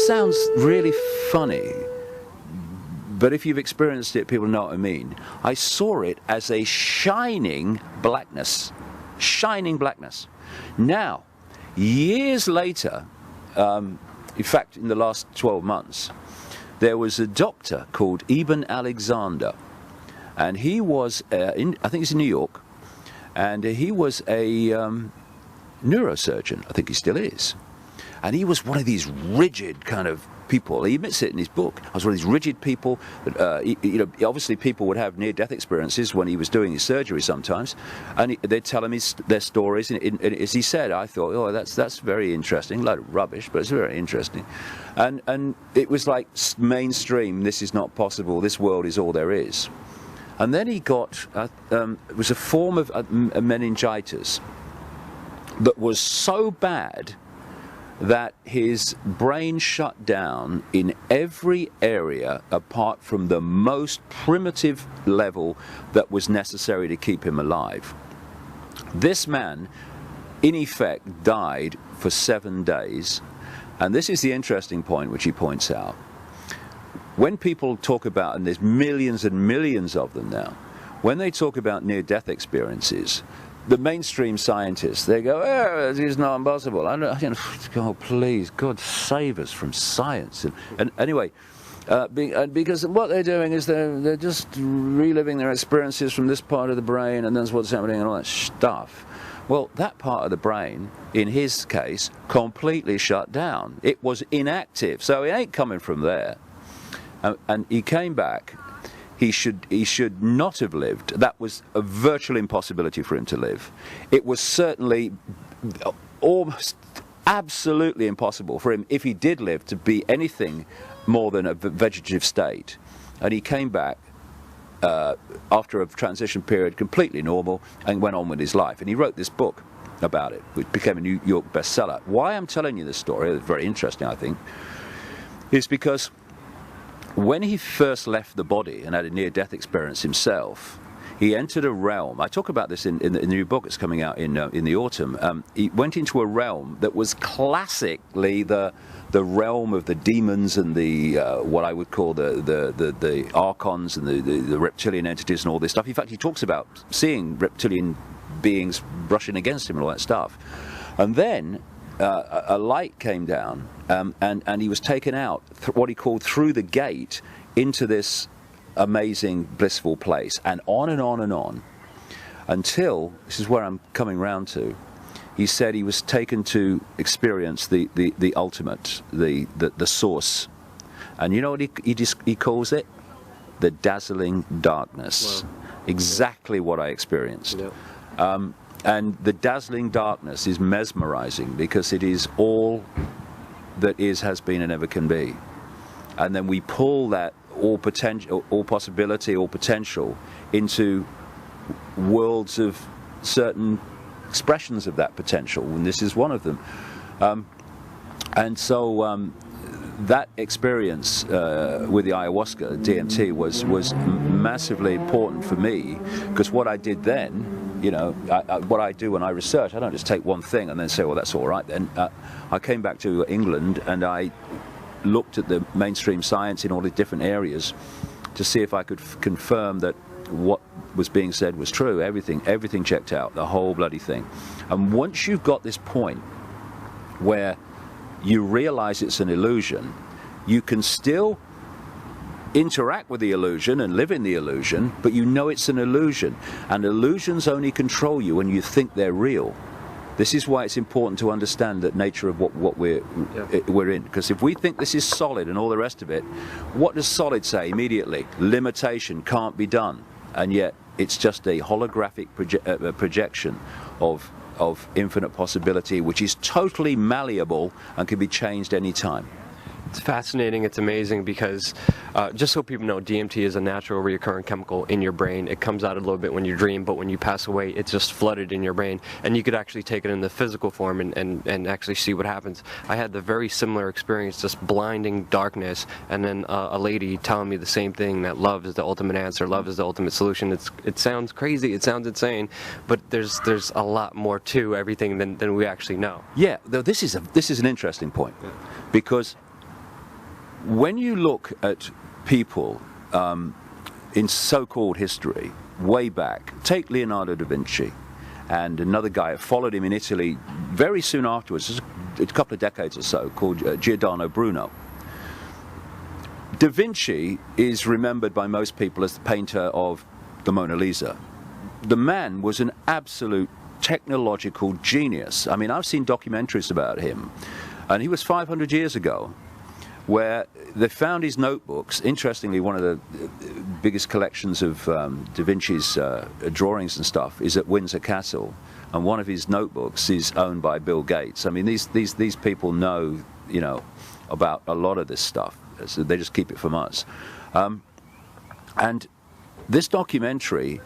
sounds really funny, but if you've experienced it, people know what I mean. I saw it as a shining blackness. Shining blackness. Now, years later, in fact, in the last 12 months, there was a doctor called Ibn Alexander, and he was, I think he's in New York, and he was a neurosurgeon. I think he still is. And he was one of these rigid kind of people. He admits it in his book. I was one of these rigid people. Obviously people would have near-death experiences when he was doing his surgery sometimes, and they'd tell him their stories. And as he said, I thought, oh, that's very interesting. A lot of rubbish, but it's very interesting. And it was like mainstream. This is not possible. This world is all there is. And then he got it was a form of meningitis that was so bad that his brain shut down in every area apart from the most primitive level that was necessary to keep him alive. This man, in effect, died for 7 days, and this is the interesting point which he points out. When people talk about, and there's millions and millions of them now, when they talk about near-death experiences, the mainstream scientists, they go, oh, it is not impossible. Oh, please, God save us from science. And anyway, because what they're doing is they're just reliving their experiences from this part of the brain, and that's what's happening and all that stuff. Well, that part of the brain, in his case, completely shut down. It was inactive, so it ain't coming from there. And he came back. He should not have lived. That was a virtual impossibility for him to live. It was certainly almost absolutely impossible for him, if he did live, to be anything more than a vegetative state. And he came back after a transition period completely normal and went on with his life. And he wrote this book about it, which became a New York bestseller. Why I'm telling you this story, it's very interesting, I think, is because when he first left the body and had a near-death experience himself, he entered a realm. I talk about this in the new book that's coming out in the autumn. He went into a realm that was classically the realm of the demons and the what I would call the archons and the reptilian entities and all this stuff. In fact, he talks about seeing reptilian beings brushing against him and all that stuff. And then a light came down, and he was taken out, what he called through the gate, into this amazing, blissful place, and on and on and on, until, this is where I'm coming round to, he said he was taken to experience the ultimate, the source. And you know what he calls it? The dazzling darkness. Wow. Exactly what I experienced. Yeah. And the dazzling darkness is mesmerizing because it is all that is, has been, and ever can be. And then we pull that all potential, all possibility, all potential into worlds of certain expressions of that potential, and this is one of them. And so that experience with the ayahuasca, DMT, was massively important for me, because what I did then, you know, what I do when I research, I don't just take one thing and then say, well, that's all right then. I came back to England and I looked at the mainstream science in all the different areas to see if I could confirm that what was being said was true. Everything checked out, the whole bloody thing. And once you've got this point where you realize it's an illusion, you can still interact with the illusion and live in the illusion, but you know it's an illusion, and illusions only control you when you think they're real. This is why it's important to understand the nature of what we're in, because if we think this is solid and all the rest of it, what does solid say immediately? Limitation, can't be done, and yet it's just a holographic projection of infinite possibility, which is totally malleable and can be changed any time. It's fascinating, it's amazing, because just so people know, DMT is a natural recurrent chemical in your brain. It comes out a little bit when you dream, but when you pass away, it's just flooded in your brain. And you could actually take it in the physical form and actually see what happens. I had the very similar experience, just blinding darkness, and then a lady telling me the same thing, that love is the ultimate answer, love is the ultimate solution. It sounds crazy, it sounds insane, but there's a lot more to everything than we actually know. Yeah, this is an interesting point, because when you look at people in so-called history, way back, take Leonardo da Vinci and another guy followed him in Italy very soon afterwards, just a couple of decades or so, called Giordano Bruno. Da Vinci is remembered by most people as the painter of the Mona Lisa. The man was an absolute technological genius. I mean, I've seen documentaries about him, and he was 500 years ago, where they found his notebooks. Interestingly, one of the biggest collections of Da Vinci's drawings and stuff is at Windsor Castle, and one of his notebooks is owned by Bill Gates. I mean, these people know, you know, about a lot of this stuff. So they just keep it from us. And this documentary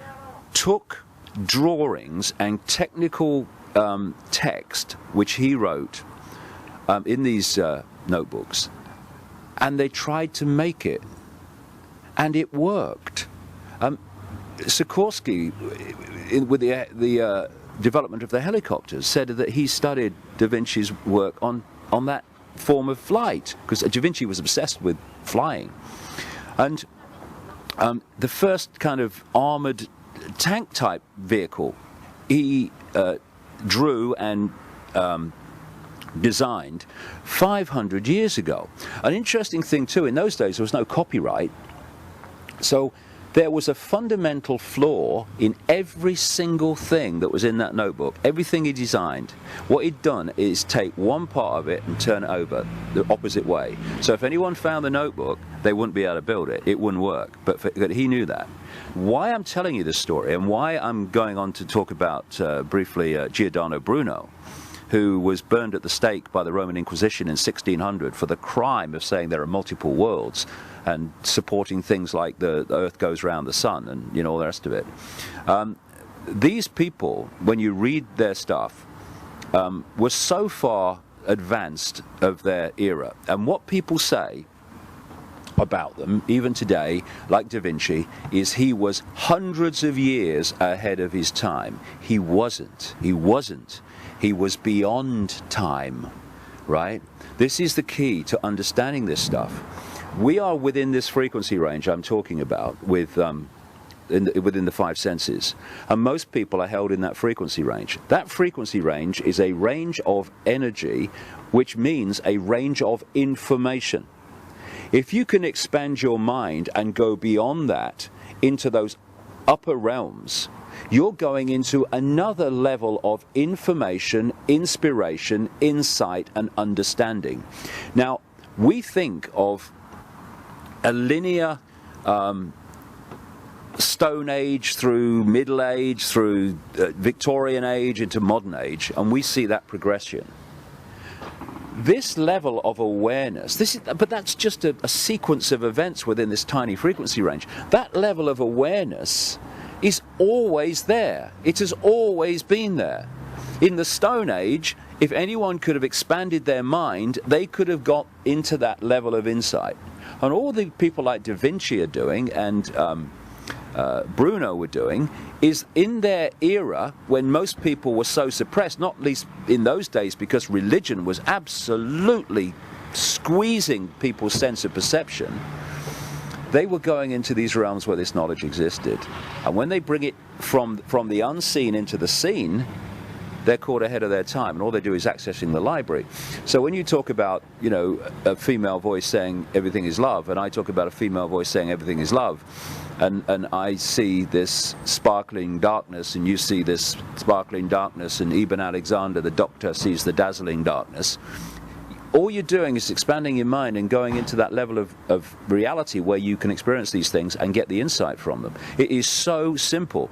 took drawings and technical text which he wrote in these notebooks, and they tried to make it, and it worked. Sikorsky, with the development of the helicopters, said that he studied Da Vinci's work on that form of flight, because Da Vinci was obsessed with flying. And the first kind of armored tank type vehicle he drew and designed 500 years ago. An interesting thing too, in those days there was no copyright, so there was a fundamental flaw in every single thing that was in that notebook. Everything he designed, what he'd done is take one part of it and turn it over the opposite way. So if anyone found the notebook, they wouldn't be able to build it. It wouldn't work. But he knew that. Why I'm telling you this story, and why I'm going on to talk about briefly Giordano Bruno, who was burned at the stake by the Roman Inquisition in 1600 for the crime of saying there are multiple worlds and supporting things like the earth goes round the sun and, you know, all the rest of it. These people, when you read their stuff, were so far advanced of their era. And what people say about them, even today, like Da Vinci, is he was hundreds of years ahead of his time. He wasn't. He wasn't. He was beyond time, right? This is the key to understanding this stuff. We are within this frequency range I'm talking about with within the five senses, and most people are held in that frequency range. That frequency range is a range of energy, which means a range of information. If you can expand your mind and go beyond that into those upper realms, you're going into another level of information, inspiration, insight, and understanding. Now, we think of a linear Stone Age through Middle Age, through Victorian Age into Modern Age, and we see that progression. This level of awareness, but that's just a sequence of events within this tiny frequency range. That level of awareness is always there. It has always been there. In the Stone Age, if anyone could have expanded their mind, they could have got into that level of insight. And all the people like Da Vinci are doing, and Bruno were doing, is in their era, when most people were so suppressed, not least in those days because religion was absolutely squeezing people's sense of perception, they were going into these realms where this knowledge existed. And when they bring it from the unseen into the seen, they're caught ahead of their time, and all they do is accessing the library. So when you talk about, you know, a female voice saying everything is love, and I talk about a female voice saying everything is love, and I see this sparkling darkness, and you see this sparkling darkness, and Ibn Alexander, the doctor, sees the dazzling darkness, all you're doing is expanding your mind and going into that level of reality where you can experience these things and get the insight from them. It is so simple.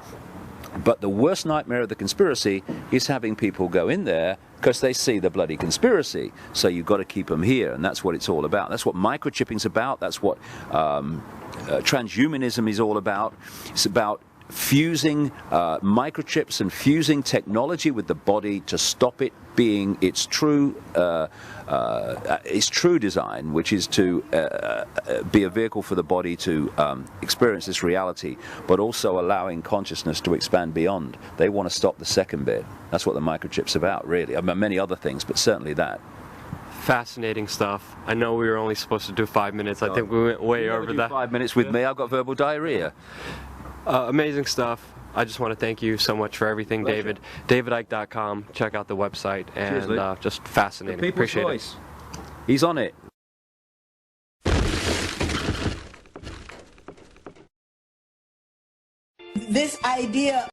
But the worst nightmare of the conspiracy is having people go in there because they see the bloody conspiracy. So you've got to keep them here, and that's what it's all about. That's what microchipping's about. That's what transhumanism is all about. It's about fusing microchips and fusing technology with the body to stop it being its true design, which is to be a vehicle for the body to experience this reality, but also allowing consciousness to expand beyond. They want to stop the second bit. That's what the microchip's about, really. I mean, many other things, but certainly that. Fascinating stuff. I know we were only supposed to do 5 minutes. I think we went way over that. 5 minutes with me. I've got verbal diarrhea. Amazing stuff. I just want to thank you so much for everything, Pleasure. David. DavidICKE.com. Check out the website. And Cheers, just fascinating. The people's Appreciate voice. He's on it. This idea